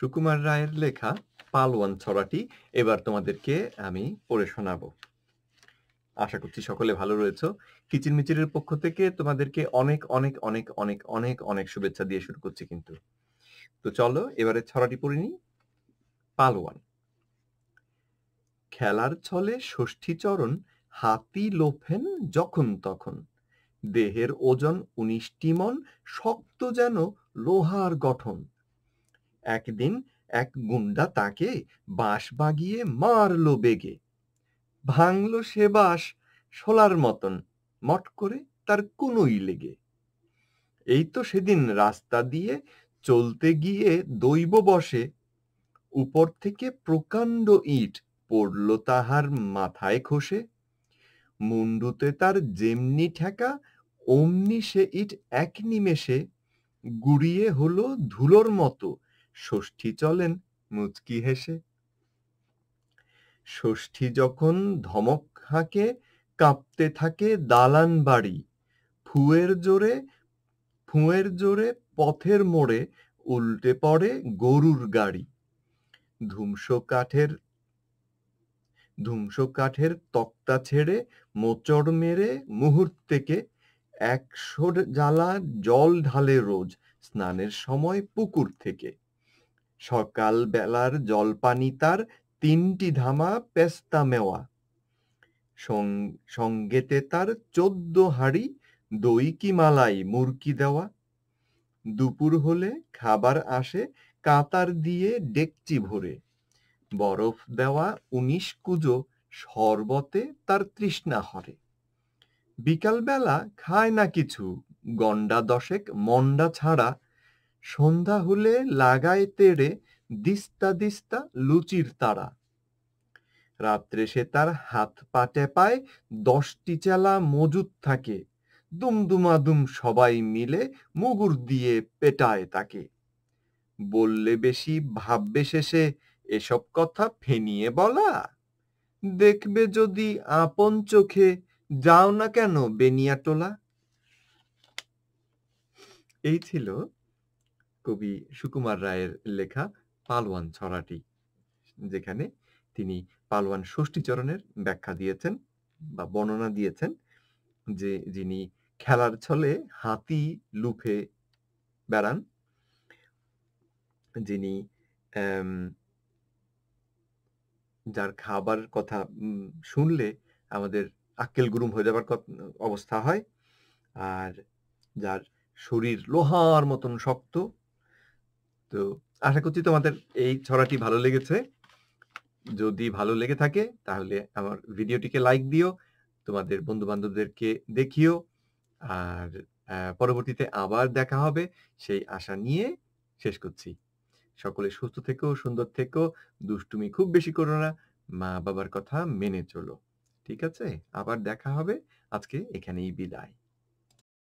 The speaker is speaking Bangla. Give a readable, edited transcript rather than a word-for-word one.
সুকুমার রায়ের লেখা পালোয়ান ছড়াটি এবার তোমাদেরকে আমি পড়ে শোনাবো। আশা করছি সকলে ভালো রয়েছো। কিচিরমিচিরের পক্ষ থেকে তোমাদেরকে অনেক অনেক অনেক অনেক অনেক অনেক শুভেচ্ছা দিয়ে শুরু করছি কিন্তু। তো চলো এবারে ছড়াটি পড়ে নিই। পালোয়ান। খেলার ছলে ষষ্ঠীচরণ হাতি লোফেন যখন তখন, দেহের ওজন ১৯টি মণ, শক্ত যেন লোহার গঠন। একদিন এক গুন্ডা তাকে বাঁশ বাগিয়ে মারল বেগে, ভাঙল সে বাঁশ শোলার মতন, মট করে তার কনুই লেগে। এই তো সেদিন রাস্তা দিয়ে চলতে গিয়ে দৈব বশে উপর থেকে প্রকাণ্ড ইট পড়ল তাহার মাথায় খসে। মুন্ডুতে তার যেমনি ঠেকা অমনি সে ইট এক নিমেষে গুড়িয়ে হলো ধুলোর মতো, ষষ্ঠী চলেন মুচকি হেসে। ষষ্ঠী যখন ধমক হাঁকে কাঁপতে থাকে দালান বাড়ি, ফুঁয়ের জোরে পথের মোড়ে উল্টে পড়ে গরুর গাড়ি। ধুমসো কাঠের তক্তা ছেড়ে মোচড় মেরে মুহূর্তেকে ১০০ জালা জল ঢালে রোজ স্নানের সময় পুকুর থেকে। সকাল বেলার জলপানি তার ৩টি ধামা পেস্তা মেওয়া, সঙ্গেতে তার ১৪ হাঁড়ি দই কি মালাই মুরকি দেওয়া। দুপুর হলে খাবার আসে কাঁতার দিয়ে ডেকচি ভরে, বরফ দেওয়া ১৯ কুঁজো শরবতে তার তৃষ্ণা হরে। বিকালবেলা খায় না কিছু, গণ্ডা ১০ মন্ডা ছাড়া, সন্ধ্যা হলে লাগায় তেড়ে দিস্তা দিস্তা লুচির তাড়া। রাত্রে সে তার হাত পা টেপায় ১০টি চেলা মজুদ থাকে, দুমদুমাদুম সবাই মিলে মুগুর দিয়ে পেটায় তাকে। বললে বেশি ভাববে শেষে এসব কথা ফেনিয়ে বলা, দেখবে যদি আপন চোখে যাও না কেন বেনিয়াটোলা। এই ছিল কবি সুকুমার রায়ের লেখা পালোয়ান ছড়াটি, যেখানে তিনি পালোয়ান ষষ্ঠীচরণের ব্যাখ্যা দিয়েছেন বা বর্ণনা দিয়েছেন, যে যিনি খেলার ছলে হাতি লুফে বেড়ান, যিনি যার খাবার কথা শুনলে আমাদের আক্কেল গুরুম হয়ে যাবার অবস্থা হয়, আর যার শরীর লোহার মতন শক্ত। তো আশা করছি তোমাদের এই ছড়াটি ভালো লেগেছে। যদি ভালো লেগে থাকে তাহলে আমার ভিডিওটিকে লাইক দিও, তোমাদের বন্ধু-বান্ধবদেরকে দেখিও। আর পরবর্তীতে আবার দেখা হবে সেই আশা নিয়ে শেষ করছি। সকলে সুস্থ থেকো, সুন্দর থেকো, দুষ্টুমি খুব বেশি করো না, মা-বাবার কথা মেনে চলো। ঠিক আছে? আবার দেখা হবে। আজকে এখানেই বিদায়।